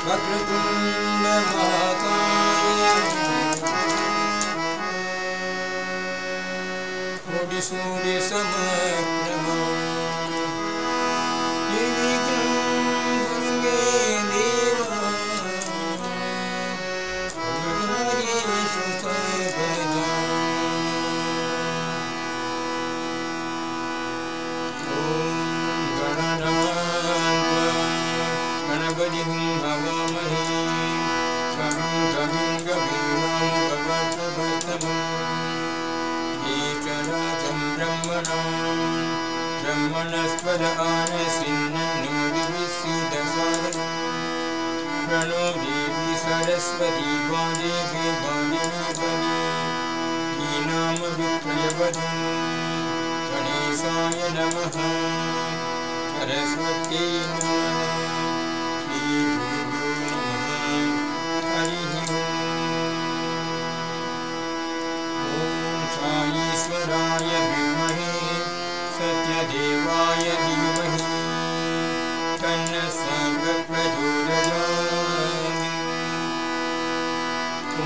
वक्रतुण्ड महाकाय कोटि सूर्य समप्रभा निर्विघ्नं कुरु मे देव सर्वकार्येषु सर्वदा। गणपतिं हवामहे कविं कवीनां भवत्प्रभतमं एकराजं ब्रह्मणस्पद आनसिन्नन्नोदिविसीदसादनं प्रणो देवी सरस्वती वादेवी वादिनीपदी हीनामविप्रयवधूं गणेशाय नमः सरस्वत्यै नमः। ईश्वराय विद्महे सत्यदेवाय धीमहि तन्नः सर्वप्रचोदयात्। ॐ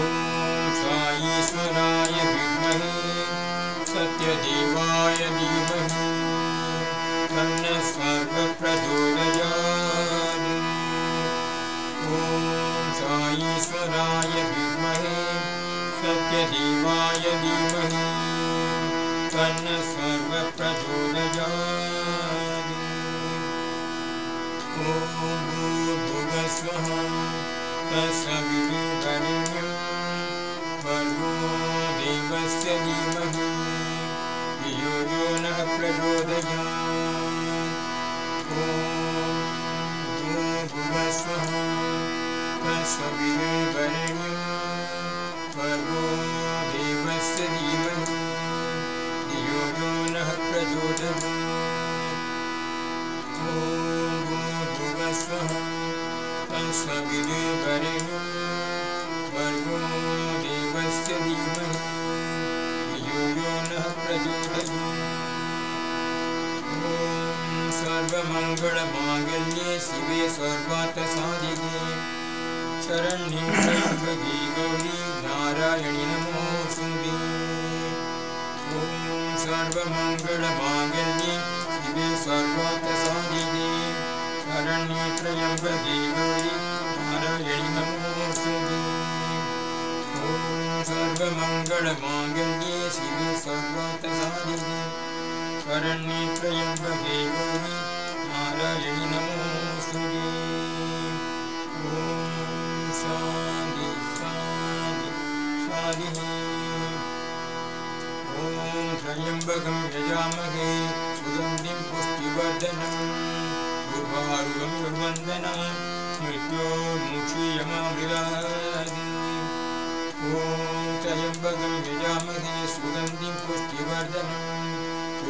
ईश्वराय विद्महे सत्यदेवाय धीमहि तन्नः सर्वप्रचोदयात्। ॐ ईश्वराय विद्महे सत्यदेवाय धीमहि तन्नः सर्वप्रचोदयात्। ॐ भूर्भुवस्वः तत्सवितुर्वरेण्यं भर्गो देवस्य धीमहि धियो यो नः प्रचोदयात्। ॐ भूर्भुवस्वः तत्सवितुर्वरेण्यं भर्गो देवस्य धीमहि धियो यो नः प्रचोदयात्। ॐ भूर्भुवस्वः तत्सवितुर्वरेण्यं भर्गो देवस्य धीमहि धियो यो नः प्रचोदयात्। ॐ सर्वमङ्गलमाङ्गल्ये शिवे सर्वार्थसाधिके शरण्ये त्र्यम्बके गौरी नारायणि नमोऽस्तुते। ॐ सर्वमङ्गलमाङ्गल्ये शिवे सर्वार्थसाधिके शरण्ये त्र्यम्बके गौरी नारायणि नमोऽस्तुते। ॐ सर्वमङ्गलमाङ्गल्ये शिवे सर्वार्थसाधिके शरण्ये त्र्यम्बके गौरी नारायणि नमोऽस्तुते। शान्ति शान्ति शान्तिः। ॐ त्र्यम्बकं यजामहे सुगन्धिं पुष्टिवर्धनं उर्वारुकं वन्दनं मृत्योर्मुक्षीयमामृतात्। ॐ त्र्यम्बकं यजामहे सुगन्धिं पुष्टिवर्धनं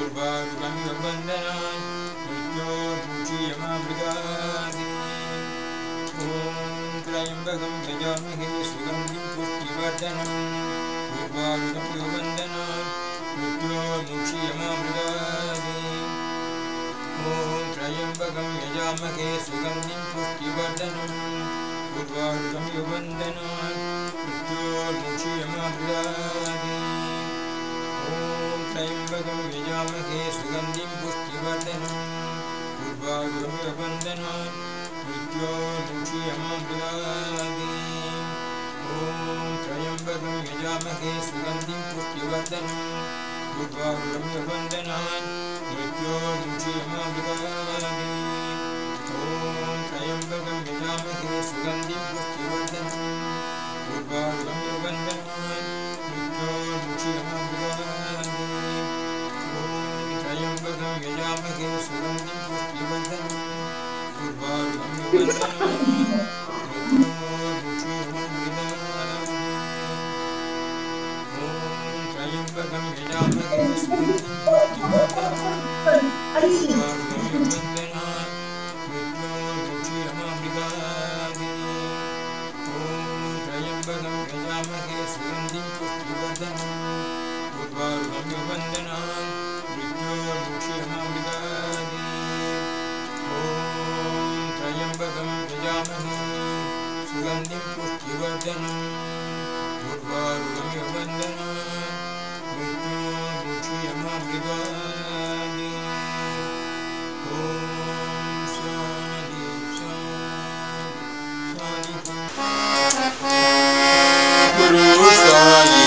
उर्वारुकं वन्दनं मृत्योर्मुक्षीयमामृतात्। ॐ त्र्यम्बकं यजामहे सुगन्धिं पुष्टिवर्धनं उर्वारुकं वन्दनं मृत्योर्मुक्षीयमामृतात्। ॐ त्र्यम्बकं यजामहे सुगन्धिं पुष्टिवर्धनं उर्वारुकं वन्दनं मृत्योर्मुक्षीयमामृतात्। ॐ त्र्यम्बकं यजामहे सुगन्धिं पुष्टिवर्धनं उर्वारुकं वन्दनं मृत्योर्मुक्षीयमामृतात्। ॐ त्र्यम्बकं यजामहे सुगन्धिं पुष्टिवर्धनं उर्वारुकं वन्दनं मृत्योर्मुक्षीयमामृतात्। ॐ त्र्यम्बकं यजामहे सुगन्धिं पुष्टिवर्धनं उर्वारुकं वन्दनं मृत्योर्मुक्षीयमामृतात्। ॐ त्र्यम्बकं यजामहे सुगन्धिं पुष्टिवर्धनं उर्वारुकं वन्दनं मृत्योर्मुक्षीयमामृतात्। ॐ त्र्यम्बकं यजामहे सुगन्धिं पुष्टिवर्धनं उर्वारुकं वन्दनं मृत्योर्मुक्षीयमामृतात्। ॐ त्र्यम्बकं यजामहे सुगन्धिं पुष्टिवर्धनं उर्वारुकं वन्दनं मृत्योर्मुक्षीयमामृतात्। ॐ त्र्यम्बकं यजामहे सुगन्धिं पुष्टिवर्धनम् उर्वारुकमिव वन्दना मुक्ष्यमामृगानि ॐ शान्ति शान्ति गुरु साई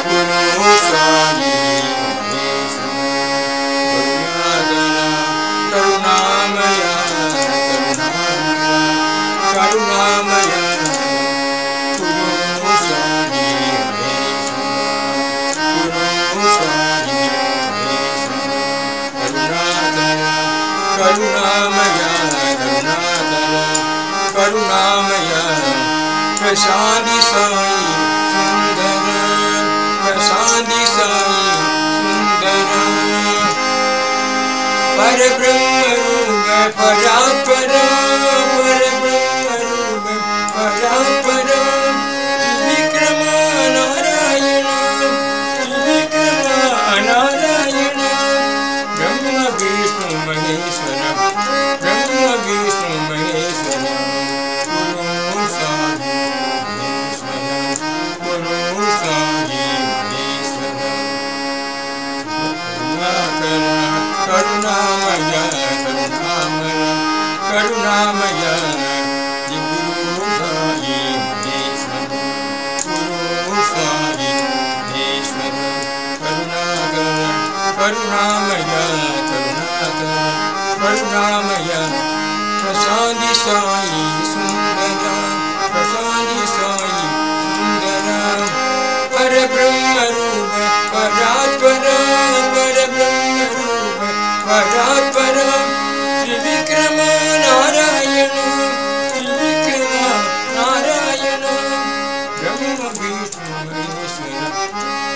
गुरु साई करुणामय करुणामय गुरु साई गुरु साई करुणामय करुणामय प्रसादि साई सुंदर प्रसादि साई सुंदर परब्रह्म रूप परात्पर परब्रह्म रूप परात्पर त्रिविक्रम नारायण त्रिविक्रम नारायण ब्रह्म विष्णु महेश्वर ब्रह्म विष्णु महेश्वर गुरु साई गुरु साई महेश्वर करुणामय करुणामय करुणामय गुरु साई महेश्वर गुरु साई महेश्वर करुणामय करुणामय प्रसादि साई सुंदर प्रसादि साई सुंदर परब्रह्म रूप परात्पर परब्रह्म रूप परात्पर त्रिविक्रम नारायण त्रिविक्रम नारायण ब्रह्म विष्णु महेश्वर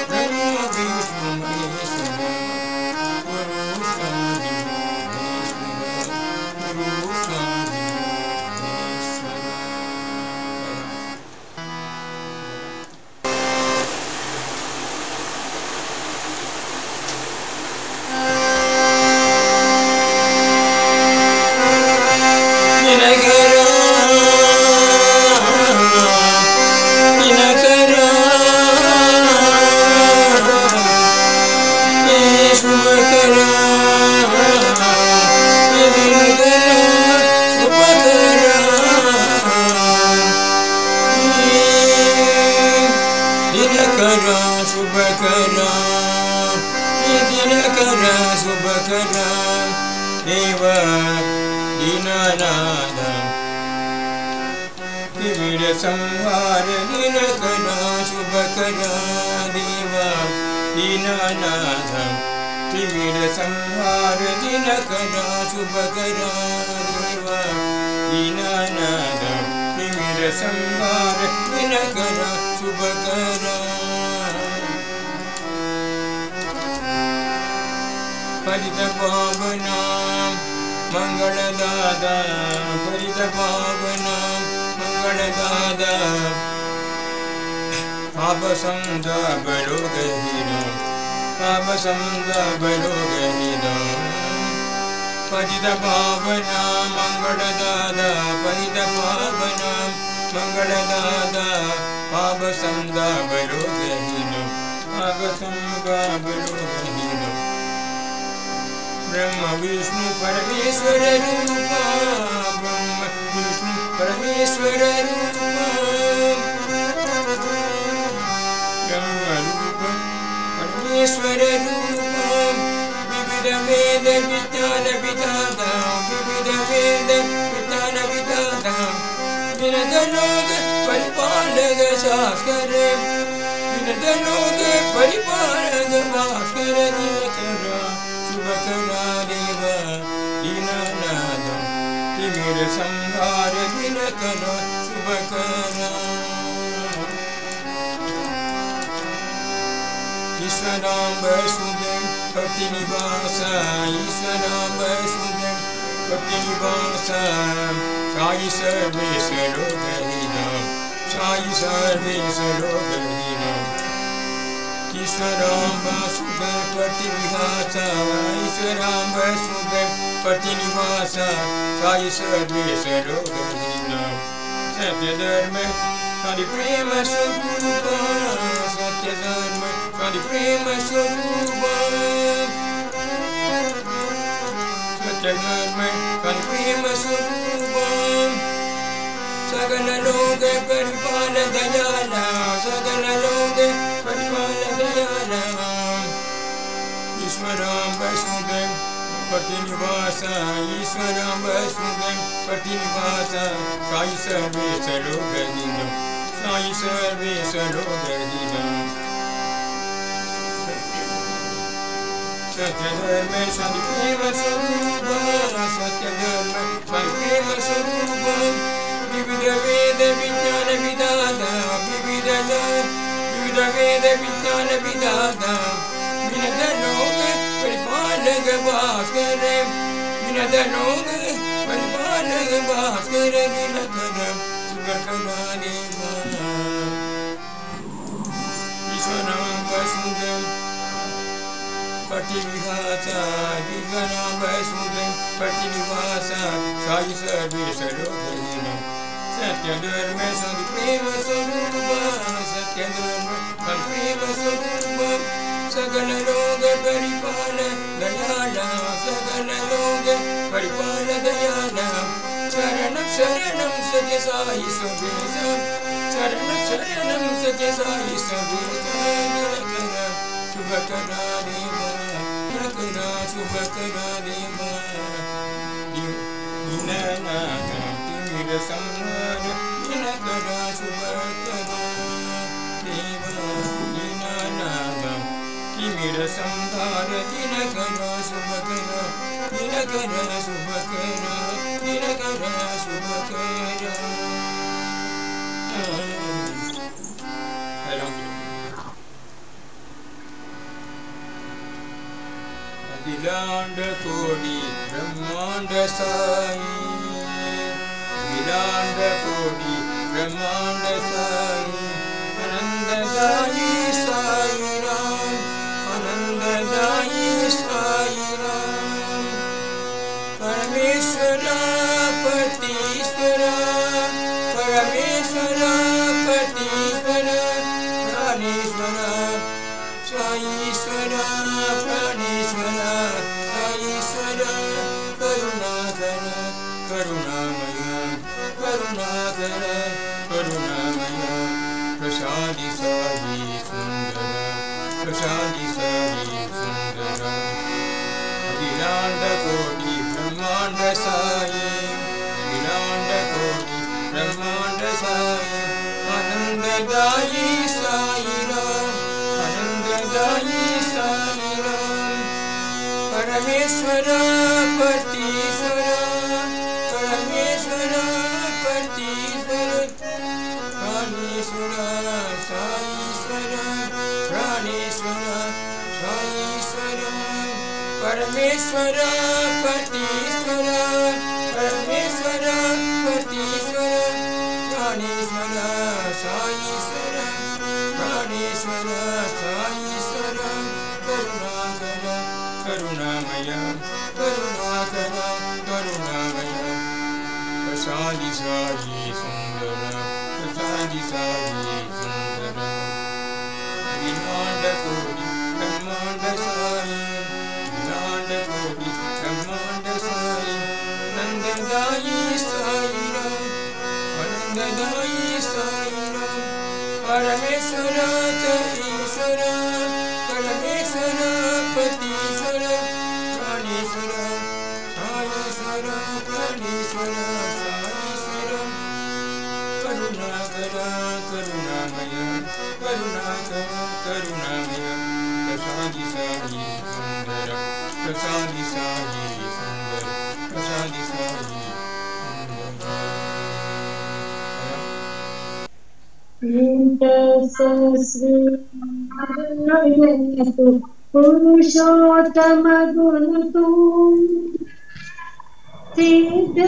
ब्रह्म विष्णु महेश्वर गुरु साई महेश्वर गुरु साई महेश्वर देवा दीनानाथ त्रिविध संहार दिनकरा शुभकरा देवा दीनानाथ त्रिविध संहार दिनकरा शुभकरा देवा दीनानाथ त्रिविध संहार दिनकरा शुभकरा परित पावना मंगलदाता परित पावना मंगलदाता पाप संताप रोगहीन पाप संताप रोगहीन परित पावना मंगलदाता परित पावना मंगलदाता पाप संताप रोगहीन पाप संताप रोगहीन ब्रह्म विष्णु परमेश्वर रूपा ब्रह्म विष्णु परमेश्वर रूपा ब्रह्म रूप परमेश्वर रूपा विविध वेद विज्ञान विधाता विविध वेद विज्ञान विधाता विनद लोक परिपालक शास्कर विनद लोक परिपालक भास्कर दिनकरा शुभकरा देवा दीनानाथ त्रिविध संहार दिनकरा शुभकरा ईश्वरां वसुदेव पतिनिवास ईश्वरां वसुदेव पतिनिवास साई सर्वेश लोकहीना साई सर्वेश लोकहीना ईश्वरां वसुदेव पतिनिवास ईश्वरां वसुदेव पतिनिवास साई सर्वेश लोकहीना सत्यधर्म स्वामी प्रेम स्वरूप सत्यधर्म स्वामी प्रेम स्वरूप सत्यधर्म स्वामी प्रेम स्वरूप सकल लोक परिपाल दयाला सकल लोक परिपाल दयाला ईश्वरं वसुदेव पतिनिवास ईश्वरं वसुदेव पतिनिवास साई सर्वेश लोकहितं साई सर्वेश लोकहितं सत्यधर्म स्वामी प्रेम स्वरूप सत्यधर्म स्वामी प्रेम स्वरूप विविध वेद विज्ञान विदाता विविध वेद विज्ञान विदाता विनद लोक परिपालक भास्कर विनद लोक परिपालक भास्कर विनद सुभकरा देवा ईश्वरं वसुदेव पतिनिवास ईश्वरं वसुदेव पतिनिवास साई सर्वेश लोकहितं सत्यधर्म स्वामी प्रेम स्वरूप सत्यधर्म स्वामी प्रेम स्वरूप सकल लोक परिपाल दयाला सकल लोक परिपाल दयाला शरणं शरणं सत्य साई सर्वेश शरणं शरणं सत्य साई सर्वेश शुभकरा देवा शुभकरा देवा दीननाथ तिमिर संहार दीनकरा शुभकरा देवा दीननाथ तिमिर संहार दीनकरा शुभकरा दीनकरा शुभकरा दीनकरा शुभकरा अखिलांड कोटि ब्रह्मांड साई अखिलांड कोटि ब्रह्मांड साई आनंददायी साई राम आनंददायी साई राम परमेश्वर पतीश्वर परमेश्वर पतीश्वर प्राणेश्वर साईश्वर प्राणेश्वर साईश्वर करुणाकर करुणामय करुणाकर करुणामय प्रसादी साई सुंदर प्रसादी साई सुंदर अखिलांड कोटि ब्रह्मांड साई अखिलांड कोटि ब्रह्मांड साई आनंददायी साई राम आनंददायी साई राम परमेश्वर पतीश्वर परमेश्वर पतीश्वर प्राणेश्वर साईश्वर प्राणेश्वर साईश्वर परमेश्वर पतीश्वर परमेश्वर पतीश्वर प्राणेश्वर साईश्वर प्राणेश्वर साईश्वर करुणाकर करुणामय करुणाकर करुणामय प्रसादी साई सुंदर प्रसादी साई सुंदर अखिलांड कोटि ब्रह्मांड साई अखिलांड कोटि ब्रह्मांड साई आनंददायी साई राम आनंददायी साई राम परमेश्वर ईश्वर परमेश्वर पतीश्वर प्राणेश्वर साईश्वर प्राणेश्वर साईश्वर करुणाकर करुणामय करुणाकर करुणामय प्रसादी साई सुंदर प्रसादी साई सुंदर प्रसादी साई पुरुषोत्तम गुण तू सिद्ध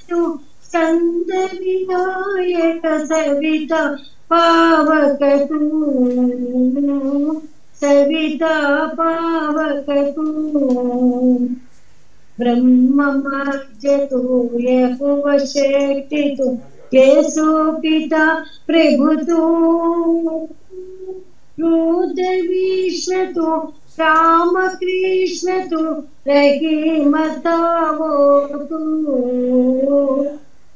स्कंद विनायक सविता पावक तू सविता पावक तू ब्रह्म मध्य तू यहुव शक्ति तू येसु पिता प्रभु तू, रुद्र विष्णु तू, राम कृष्ण तू, रहीमत वो तू,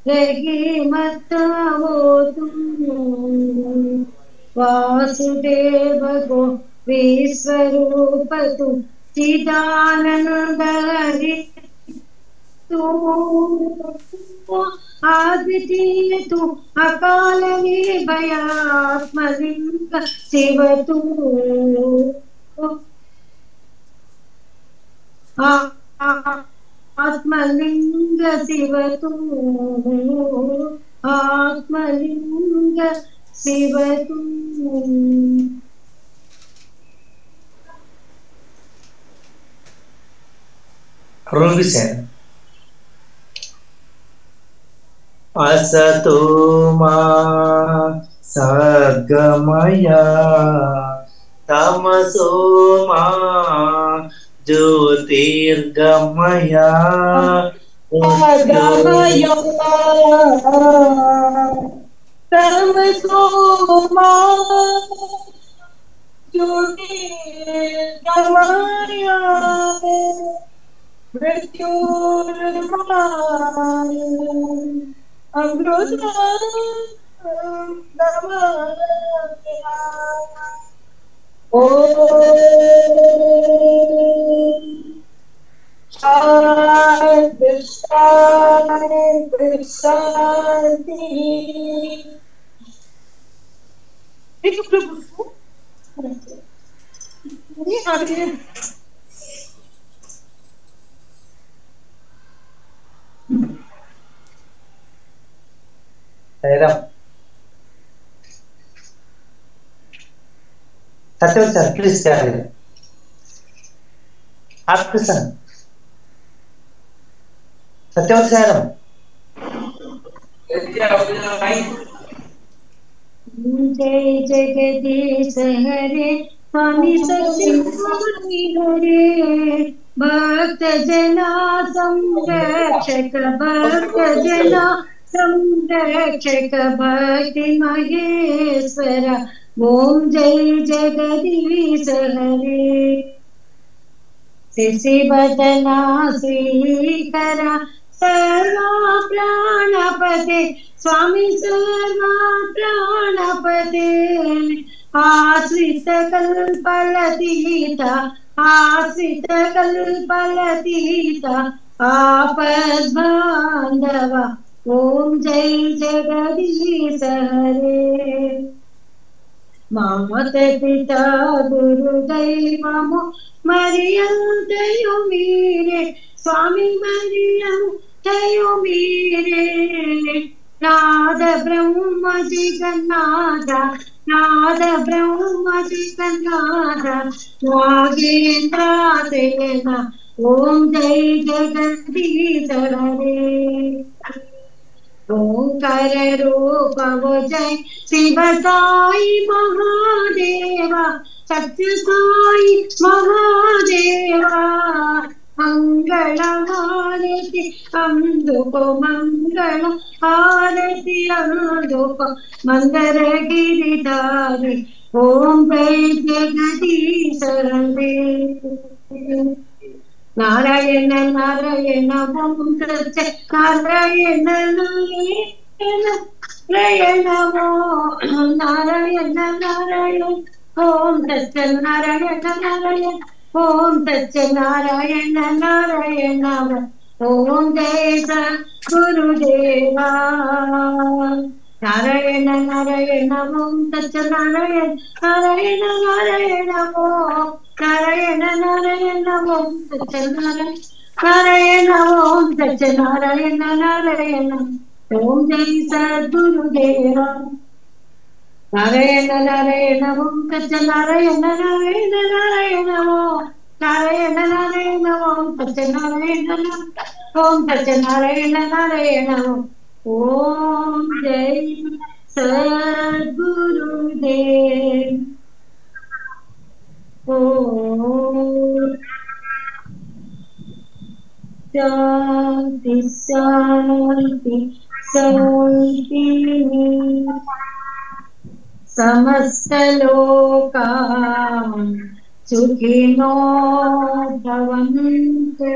रहीमत वो तू। वासुदेव गो विश्वरूप तू, चिदानंद हरि तू, आदितीय तू, अकाल निर्भयात्मलिंग शिव तू, आत्मलिंग शिव तू, आत्मलिंग शिव तू। असतो मा सद्गमया, तमसो मा ज्योतिर्गमया, गमया तमसो मा ज्योतिर्गमया, मृत्युर्गमय अमृतगमया। शांति शांति शांति। एक प्रभु ये आगे सत्यवती सर प्लीज carry आपके सर सत्यवती सर जय जगदीश हरे स्वामी सच्चिदानंद हरे, भक्त जना संरक्षक, भक्त जना संरक्षक, भक्ति महेश्वर, ओम जय जगदीश हरे। शिशिवदना श्रीकरा सर्वा प्राणपते, स्वामी सर्वा प्राणपते, आश्रित कल्पलतीता, आश्रित कल्पलतीता, आपद्बांधव, ओम जय जगदीश हरे। मात पिता गुरुदैवमो मरियंतयो मीरे, स्वामी मरियंतयो मीरे, नाद ब्रह्म जगन्नाथ, नाद ब्रह्म जगन्नाथ, नागेन्द्र ओम जय जगदीश हरे। ओंकार रूप जय शिव साई महादेवा, सत्य साई महादेवा, मंगल हारति अंधुको, मंगल हारति अंधुको, मंदर गिरिधारी, ओम जय जगदीश हरे। नारायण नारायण ओम सच्चे नारायण नारायण नारायण नारायण नारायण ओम सच्चे नारायण नारायण ओम सच्चे नारायण नारायण ओम जय गुरुदेवा। नारायण नारायण ओम सच्चे नारायण नारायण नारायण ओम नारायण नारायण ओम सत्यनारायण नारायण ओम सत्यनारायण नारायण ओम जय सद्गुरुदेवा। नारायण नारायण ओम सत्यनारायण नारायण नारायण ओम नारायण नारायण ओम सत्यनारायण ओम सत्यनारायण नारायण ओम जय सद्गुरुदेव। शांति शांति शान्तिः समस्तलोका सुखिनो भवन्तु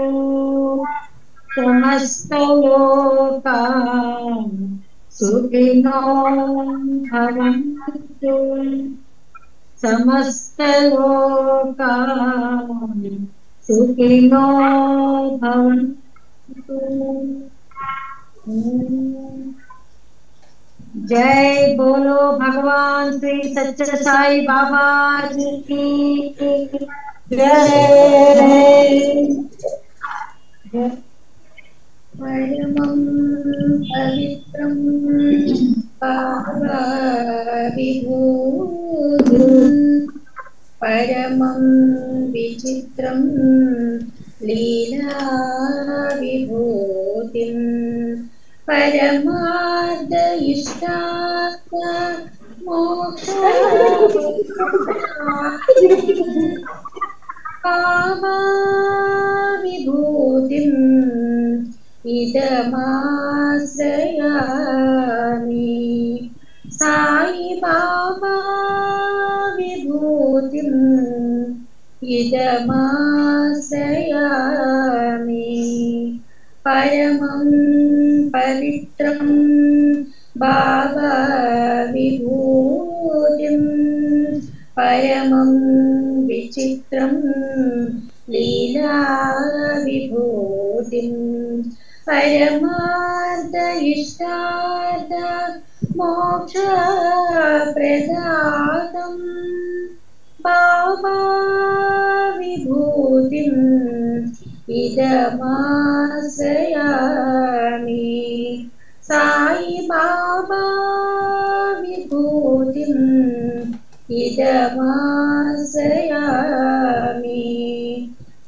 समस्तलोका सुखिनो भवन्तु समस्तलोका सुखिनो भवन्तु। जय बोलो भगवान श्री सच्चे साई बाबा जी की जय। परमं पवित्रं पावविभूतिं परमं विचित्रं लीला विभूतिं परमार्थ इष्टार्थ मोक्ष कामा विभूतिम् इदमाश्रयामि साई बाबा विभूतिम् इदमाश्रयामि परमं पवित्रं बाबा विभूतिं परमं विचित्रं लीला विभूतिं परमार्थ इष्टार्थ मोक्ष प्रदातं बाबा विभूतिम् इदमाश्रयामि साई बाबा विभूतिम् इदमाश्रयामि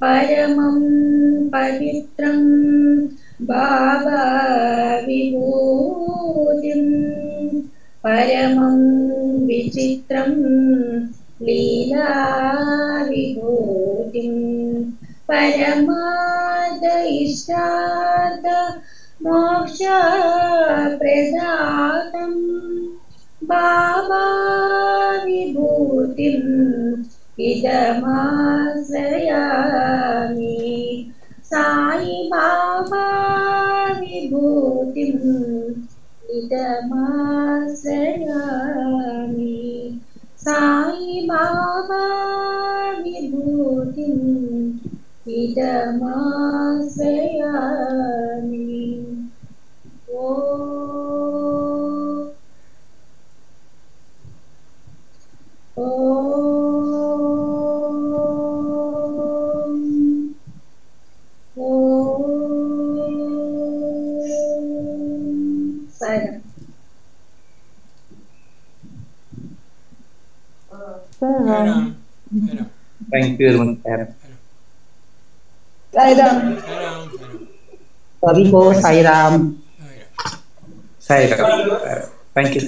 परमं पवित्रं बाबा विभूतिं परमं विचित्रं लीला विभूतिं परमार्थ इष्टार्थ मोक्ष प्रदातं बाबा विभूतिम् इदमाश्रयामि साई बाबा विभूतिम् इदमाश्रयामि साई बाबा विभूतिम् इदमाश्रयामि। ओ Thank you very much, Sarah. Hari Bo Sai Ram. Sai Ram. Thank you.